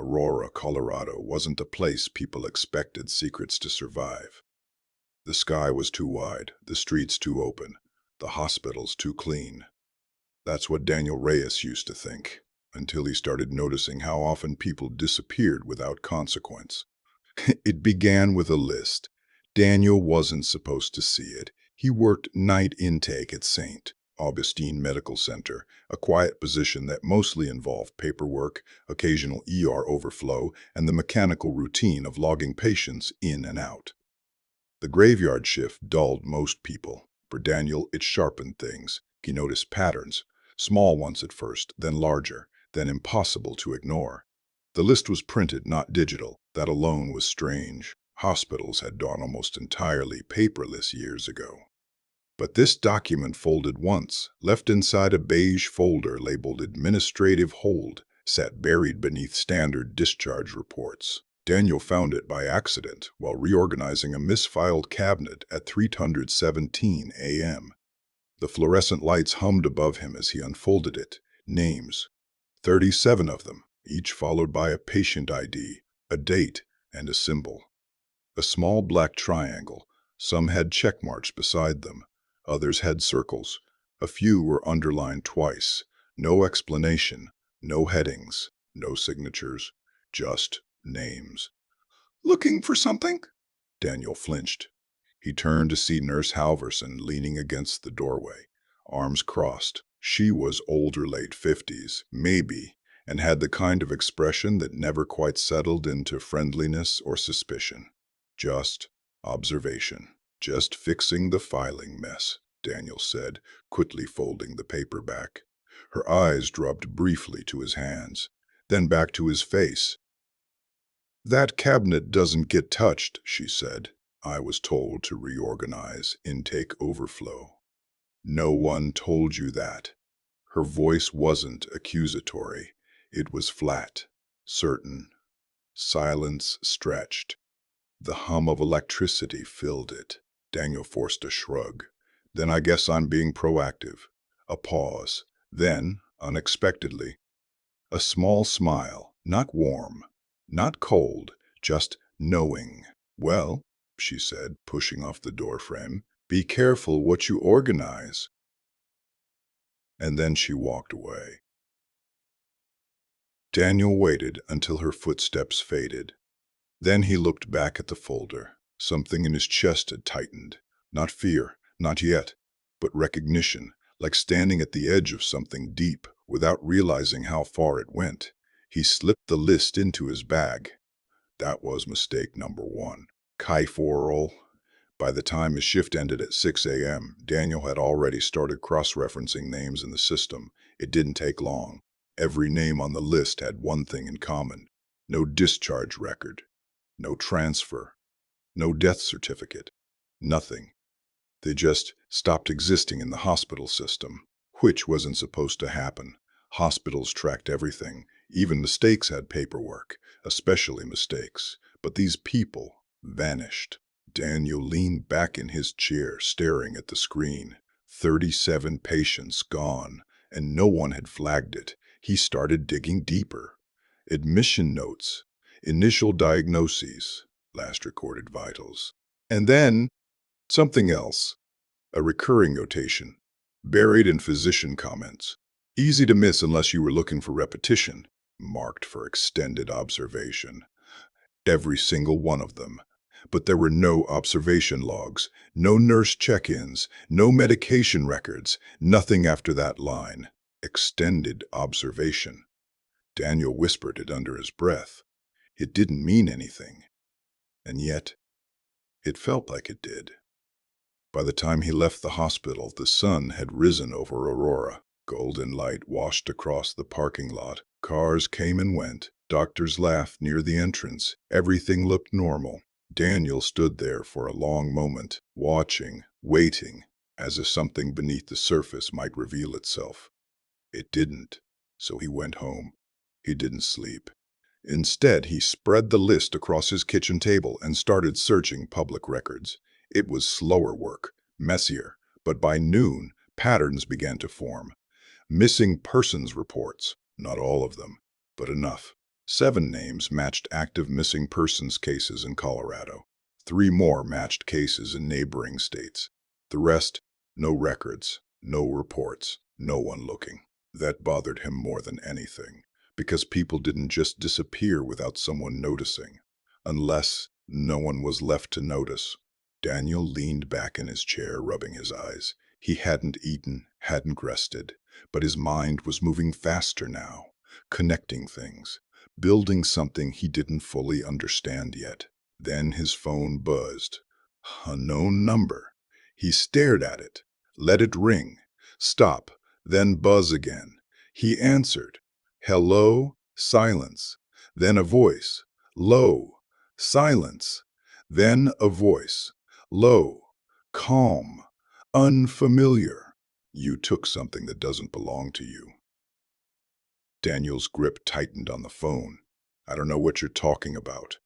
Aurora, Colorado wasn't a place people expected secrets to survive. The sky was too wide, the streets too open, the hospitals too clean. That's what Daniel Reyes used to think, until he started noticing how often people disappeared without consequence. It began with a list. Daniel wasn't supposed to see it. He worked night intake at St. Augustine Medical Center, a quiet position that mostly involved paperwork, occasional ER overflow, and the mechanical routine of logging patients in and out. The graveyard shift dulled most people. For Daniel, it sharpened things. He noticed patterns, small ones at first, then larger, then impossible to ignore. The list was printed, not digital. That alone was strange. Hospitals had gone almost entirely paperless years ago. But this document folded once, left inside a beige folder labeled Administrative Hold, sat buried beneath standard discharge reports. Daniel found it by accident while reorganizing a misfiled cabinet at 3:17 a.m. The fluorescent lights hummed above him as he unfolded it. Names. 37 of them, each followed by a patient ID, a date, and a symbol. A small black triangle. Some had check marks beside them. Others had circles. A few were underlined twice. No explanation, no headings, no signatures, just names. "Looking for something?" Daniel flinched. He turned to see Nurse Halverson leaning against the doorway, arms crossed. She was older, late 50s, maybe, and had the kind of expression that never quite settled into friendliness or suspicion. Just observation. "Just fixing the filing mess," Daniel said, quickly folding the paper back. Her eyes dropped briefly to his hands, then back to his face. "That cabinet doesn't get touched," she said. "I was told to reorganize, intake overflow." "No one told you that." Her voice wasn't accusatory. It was flat, certain. Silence stretched. The hum of electricity filled it. Daniel forced a shrug. "Then I guess I'm being proactive." A pause. Then, unexpectedly, a small smile, not warm, not cold, just knowing. "Well," she said, pushing off the doorframe, "be careful what you organize." And then she walked away. Daniel waited until her footsteps faded. Then he looked back at the folder. Something in his chest had tightened. Not fear, not yet, but recognition, like standing at the edge of something deep without realizing how far it went. He slipped the list into his bag. That was mistake number one. Kaiforol. By the time his shift ended at 6 a.m., Daniel had already started cross-referencing names in the system. It didn't take long. Every name on the list had one thing in common: no discharge record, no transfer, no death certificate, nothing. They just stopped existing in the hospital system, which wasn't supposed to happen. Hospitals tracked everything. Even mistakes had paperwork, especially mistakes. But these people vanished. Daniel leaned back in his chair, staring at the screen. 37 patients gone, and no one had flagged it. He started digging deeper. Admission notes, initial diagnoses, last recorded vitals. And then something else. A recurring notation, buried in physician comments. Easy to miss unless you were looking for repetition, marked for extended observation. Every single one of them. But there were no observation logs, no nurse check-ins, no medication records, nothing after that line. Extended observation. Daniel whispered it under his breath. It didn't mean anything. And yet, it felt like it did. By the time he left the hospital, the sun had risen over Aurora. Golden light washed across the parking lot. Cars came and went. Doctors laughed near the entrance. Everything looked normal. Daniel stood there for a long moment, watching, waiting, as if something beneath the surface might reveal itself. It didn't, so he went home. He didn't sleep. Instead, he spread the list across his kitchen table and started searching public records. It was slower work, messier, but by noon, patterns began to form. Missing persons reports, not all of them, but enough. 7 names matched active missing persons cases in Colorado. 3 more matched cases in neighboring states. The rest, no records, no reports, no one looking. That bothered him more than anything, because people didn't just disappear without someone noticing, unless no one was left to notice. Daniel leaned back in his chair, rubbing his eyes. He hadn't eaten, hadn't rested, but his mind was moving faster now, connecting things, building something he didn't fully understand yet. Then his phone buzzed. A known number. He stared at it, let it ring, stop, then buzz again. He answered. Hello, silence. Then a voice. Low, silence. Then a voice. Low, calm, unfamiliar. You took something that doesn't belong to you. Daniel's grip tightened on the phone. I don't know what you're talking about.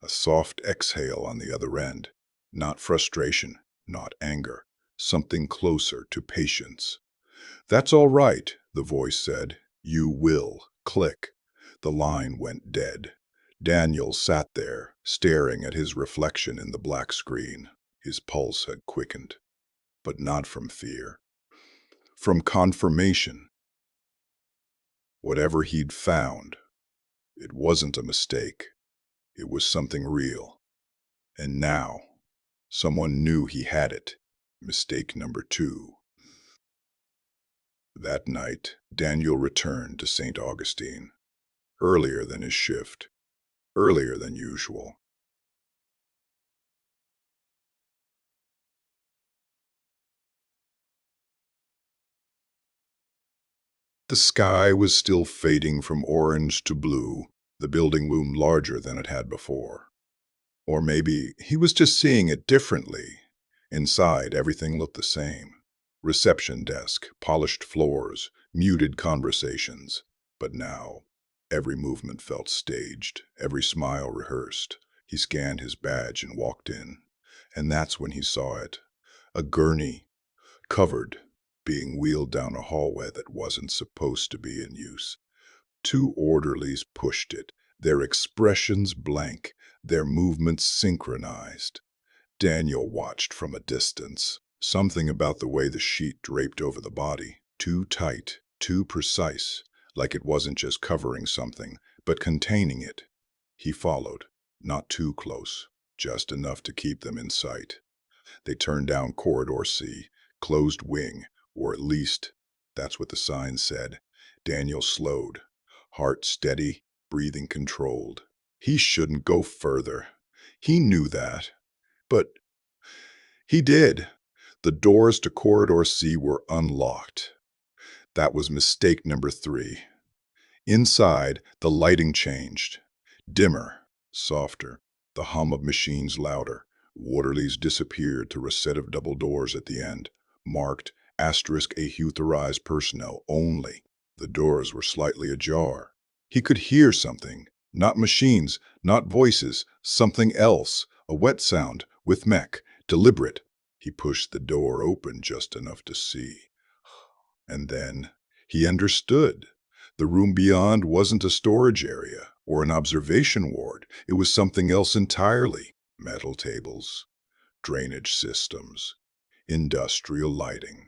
A soft exhale on the other end. Not frustration, not anger. Something closer to patience. That's all right, the voice said. You will. Click. The line went dead. Daniel sat there, staring at his reflection in the black screen. His pulse had quickened, but not from fear. From confirmation. Whatever he'd found, it wasn't a mistake. It was something real. And now, someone knew he had it. Mistake number 2. That night, Daniel returned to St. Augustine, earlier than his shift, earlier than usual. The sky was still fading from orange to blue. The building loomed larger than it had before. Or maybe he was just seeing it differently. Inside, everything looked the same. Reception desk, polished floors, muted conversations. But now, every movement felt staged, every smile rehearsed. He scanned his badge and walked in. And that's when he saw it. A gurney, covered, being wheeled down a hallway that wasn't supposed to be in use. 2 orderlies pushed it, their expressions blank, their movements synchronized. Daniel watched from a distance. Something about the way the sheet draped over the body, too tight, too precise, like it wasn't just covering something, but containing it. He followed, not too close, just enough to keep them in sight. They turned down Corridor C, closed wing, or at least, that's what the sign said. Daniel slowed, heart steady, breathing controlled. He shouldn't go further. He knew that. But he did. The doors to Corridor C were unlocked. That was mistake number 3. Inside, the lighting changed. Dimmer, softer, the hum of machines louder. Waterleys disappeared through a set of double doors at the end, marked *authorized personnel only. The doors were slightly ajar. He could hear something. Not machines, not voices, something else. A wet sound, with mech, deliberate. He pushed the door open just enough to see. And then he understood. The room beyond wasn't a storage area or an observation ward. It was something else entirely. Metal tables, drainage systems, industrial lighting,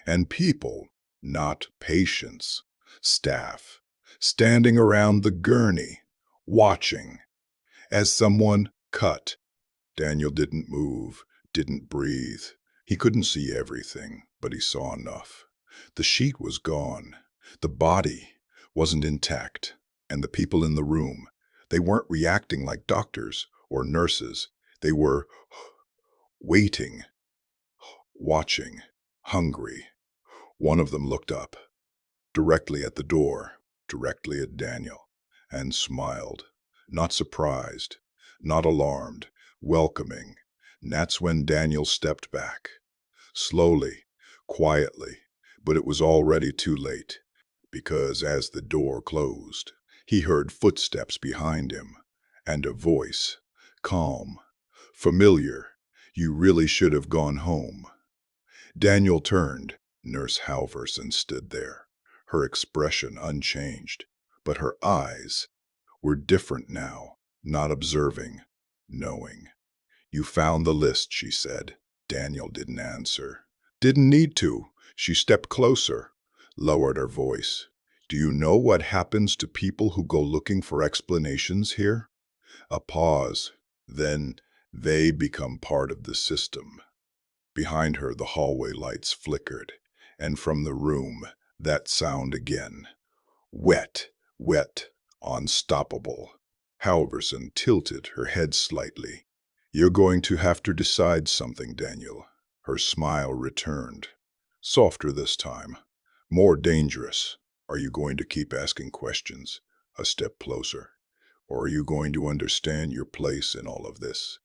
and people, not patients, staff, standing around the gurney, watching, as someone cut. Daniel didn't move, didn't breathe. He couldn't see everything, but he saw enough. The sheet was gone. The body wasn't intact. And the people in the room, they weren't reacting like doctors or nurses. They were waiting, watching, hungry. One of them looked up, directly at the door, directly at Daniel, and smiled. Not surprised, not alarmed, welcoming. And that's when Daniel stepped back. Slowly, quietly, but it was already too late, because as the door closed, he heard footsteps behind him, and a voice, calm, familiar. You really should have gone home. Daniel turned. Nurse Halverson stood there, her expression unchanged, but her eyes, We're different now, not observing, knowing. You found the list, she said. Daniel didn't answer. Didn't need to. She stepped closer, lowered her voice. Do you know what happens to people who go looking for explanations here? A pause. Then they become part of the system. Behind her, the hallway lights flickered, and from the room, that sound again. Wet, wet, unstoppable. Halverson tilted her head slightly. You're going to have to decide something, Daniel. Her smile returned. Softer this time. More dangerous. Are you going to keep asking questions? A step closer. Or are you going to understand your place in all of this?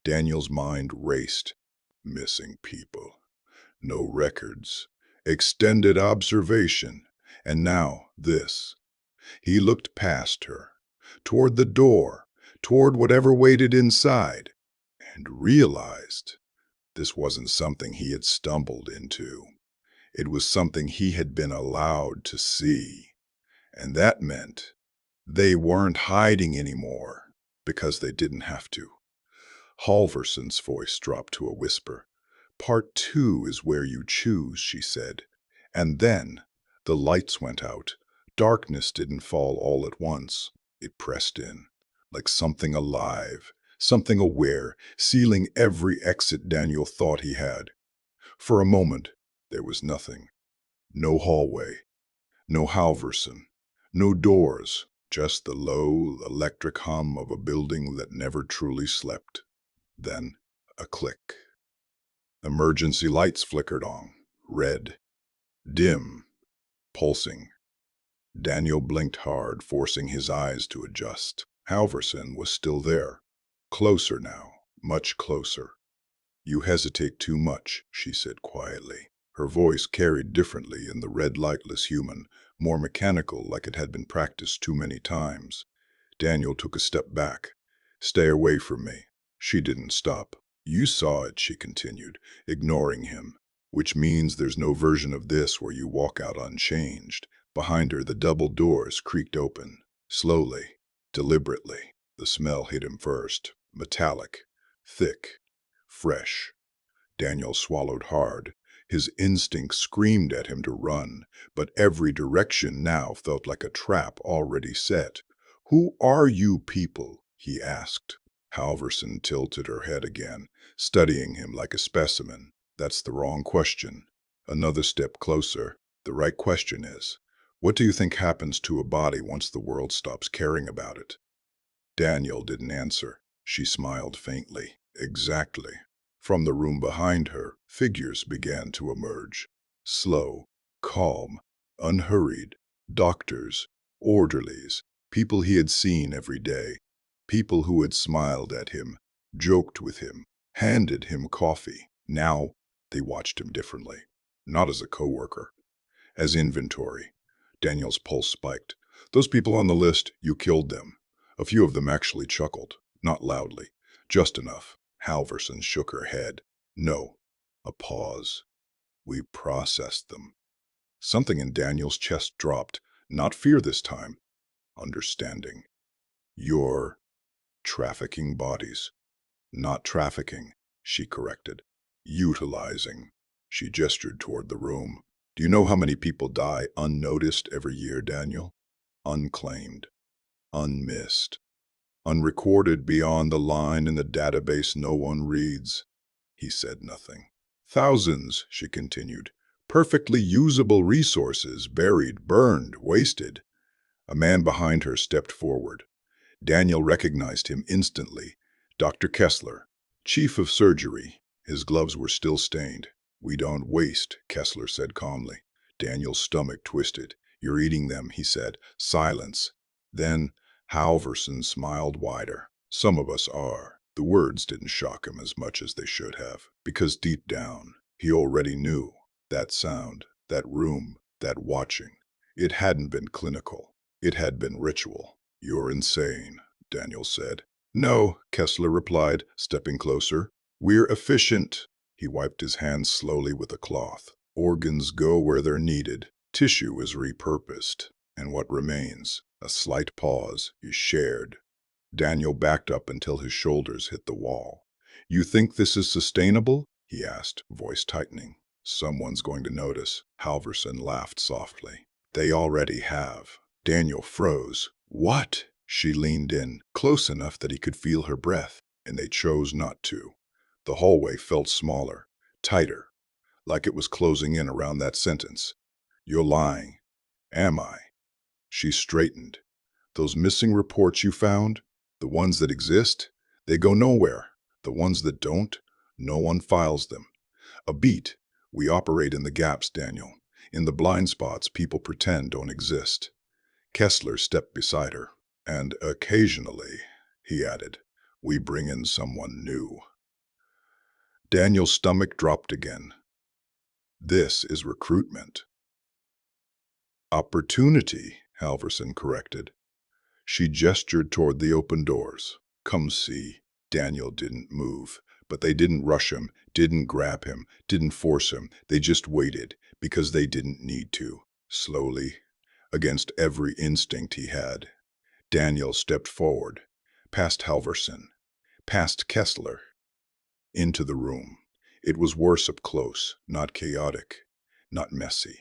Daniel's mind raced. Missing people. No records. Extended observation. And now this. He looked past her, toward the door, toward whatever waited inside, and realized this wasn't something he had stumbled into. It was something he had been allowed to see. And that meant they weren't hiding anymore because they didn't have to. Halverson's voice dropped to a whisper. Part 2 is where you choose, she said. And then the lights went out. Darkness didn't fall all at once. It pressed in, like something alive, something aware, sealing every exit Daniel thought he had. For a moment, there was nothing. No hallway, no Halverson, no doors, just the low, electric hum of a building that never truly slept. Then, a click. Emergency lights flickered on, red, dim, pulsing. Daniel blinked hard, forcing his eyes to adjust. Halverson was still there. Closer now, much closer. You hesitate too much, she said quietly. Her voice carried differently in the red lightless human, more mechanical, like it had been practiced too many times. Daniel took a step back. Stay away from me. She didn't stop. You saw it, she continued, ignoring him. Which means there's no version of this where you walk out unchanged. Behind her, the double doors creaked open. Slowly, deliberately. The smell hit him first. Metallic, thick, fresh. Daniel swallowed hard. His instinct screamed at him to run, but every direction now felt like a trap already set. Who are you people? He asked. Halverson tilted her head again, studying him like a specimen. That's the wrong question. Another step closer. The right question is, what do you think happens to a body once the world stops caring about it? Daniel didn't answer. She smiled faintly. Exactly. From the room behind her, figures began to emerge. Slow, calm, unhurried. Doctors, orderlies, people he had seen every day. People who had smiled at him, joked with him, handed him coffee. Now, they watched him differently. Not as a coworker, as inventory. Daniel's pulse spiked. Those people on the list, you killed them. A few of them actually chuckled, not loudly, just enough. Halverson shook her head. No. A pause. We processed them. Something in Daniel's chest dropped. Not fear this time. Understanding. You're trafficking bodies. Not trafficking, she corrected. Utilizing. She gestured toward the room. Do you know how many people die unnoticed every year, Daniel? Unclaimed. Unmissed. Unrecorded beyond the line in the database no one reads. He said nothing. Thousands, she continued. Perfectly usable resources, buried, burned, wasted. A man behind her stepped forward. Daniel recognized him instantly. Dr. Kessler, chief of surgery. His gloves were still stained. We don't waste, Kessler said calmly. Daniel's stomach twisted. You're eating them, he said. Silence. Then Halverson smiled wider. Some of us are. The words didn't shock him as much as they should have, because deep down, he already knew. That sound, that room, that watching. It hadn't been clinical. It had been ritual. You're insane, Daniel said. No, Kessler replied, stepping closer. We're efficient. He wiped his hands slowly with a cloth. Organs go where they're needed. Tissue is repurposed. And what remains? A slight pause. You shared. Daniel backed up until his shoulders hit the wall. You think this is sustainable? He asked, voice tightening. Someone's going to notice. Halverson laughed softly. They already have. Daniel froze. What? She leaned in, close enough that he could feel her breath, and they chose not to. The hallway felt smaller, tighter, like it was closing in around that sentence. You're lying. Am I? She straightened. Those missing reports you found, the ones that exist, they go nowhere. The ones that don't, no one files them. A beat. We operate in the gaps, Daniel. In the blind spots people pretend don't exist. Kessler stepped beside her. And occasionally, he added, we bring in someone new. Daniel's stomach dropped again. This is recruitment. Opportunity, Halverson corrected. She gestured toward the open doors. Come see. Daniel didn't move, but they didn't rush him, didn't grab him, didn't force him. They just waited, because they didn't need to. Slowly, against every instinct he had, Daniel stepped forward, past Halverson, past Kessler, into the room. It was worse up close, not chaotic, not messy.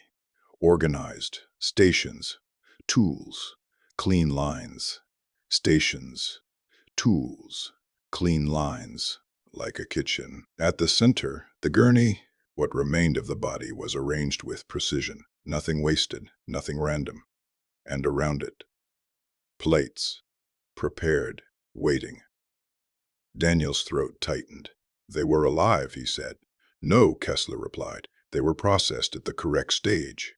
Organized, stations, tools, clean lines. Stations, tools, clean lines, like a kitchen. At the center, the gurney, what remained of the body, was arranged with precision. Nothing wasted, nothing random. And around it, plates, prepared, waiting. Daniel's throat tightened. They were alive, he said. No, Kessler replied. They were processed at the correct stage.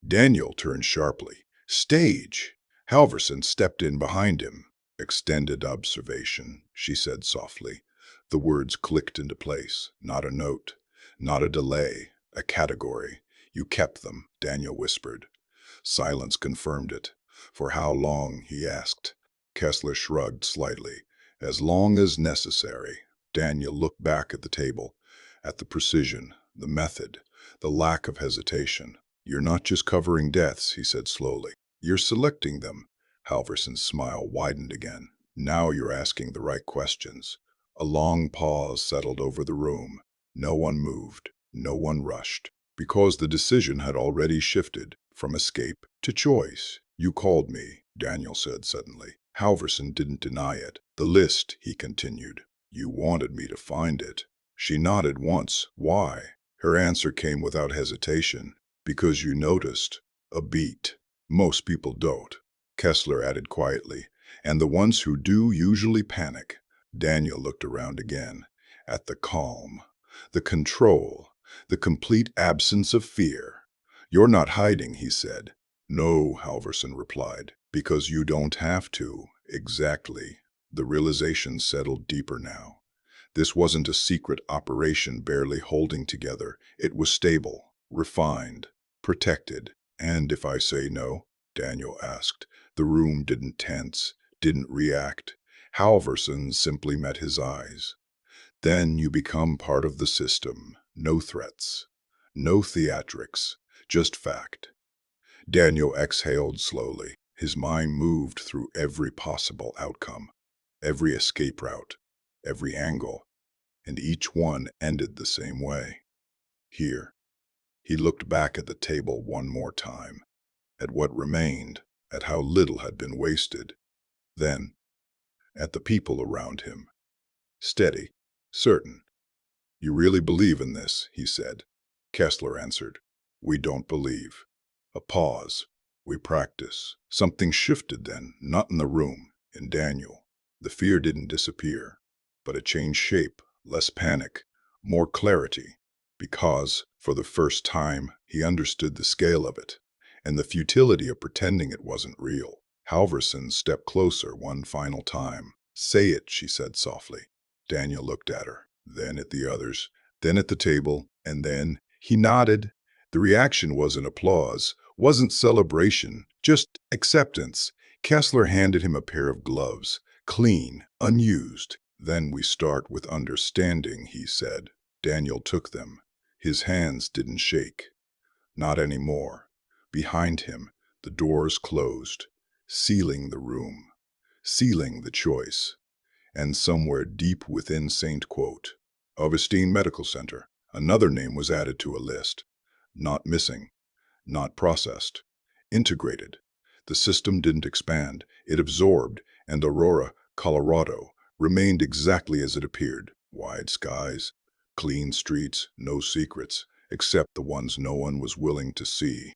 Daniel turned sharply. Stage! Halverson stepped in behind him. Extended observation, she said softly. The words clicked into place. Not a note, not a delay, a category. You kept them, Daniel whispered. Silence confirmed it. For how long, he asked. Kessler shrugged slightly. As long as necessary. Daniel looked back at the table, at the precision, the method, the lack of hesitation. You're not just covering deaths, he said slowly. You're selecting them. Halverson's smile widened again. Now you're asking the right questions. A long pause settled over the room. No one moved. No one rushed. Because the decision had already shifted from escape to choice. You called me, Daniel said suddenly. Halverson didn't deny it. The list, he continued. You wanted me to find it. She nodded once. Why? Her answer came without hesitation. Because you noticed. A beat. Most people don't. Kessler added quietly. And the ones who do usually panic. Daniel looked around again. At the calm. The control. The complete absence of fear. You're not hiding, he said. No, Halverson replied. Because you don't have to. Exactly. The realization settled deeper now. This wasn't a secret operation barely holding together. It was stable, refined, protected. And if I say no, Daniel asked. The room didn't tense, didn't react. Halverson simply met his eyes. Then you become part of the system. No threats, no theatrics, just fact. Daniel exhaled slowly. His mind moved through every possible outcome, every escape route, every angle, and each one ended the same way. Here. He looked back at the table one more time, at what remained, at how little had been wasted. Then, at the people around him. Steady, certain. You really believe in this, he said. Kessler answered. We don't believe. A pause. We practice. Something shifted then, not in the room, in Daniel. The fear didn't disappear, but it changed shape, less panic, more clarity, because, for the first time, he understood the scale of it, and the futility of pretending it wasn't real. Halverson stepped closer one final time. Say it, she said softly. Daniel looked at her, then at the others, then at the table, and then he nodded. The reaction wasn't applause, wasn't celebration, just acceptance. Kessler handed him a pair of gloves, clean, unused. Then we start with understanding, he said. Daniel took them. His hands didn't shake. Not anymore. Behind him, the doors closed. sealing the room, sealing the choice. And somewhere deep within St. Augustine Medical Center, another name was added to a list. Not missing, not processed, integrated. The system didn't expand, it absorbed, and Aurora, Colorado, remained exactly as it appeared. Wide skies, clean streets, no secrets, except the ones no one was willing to see.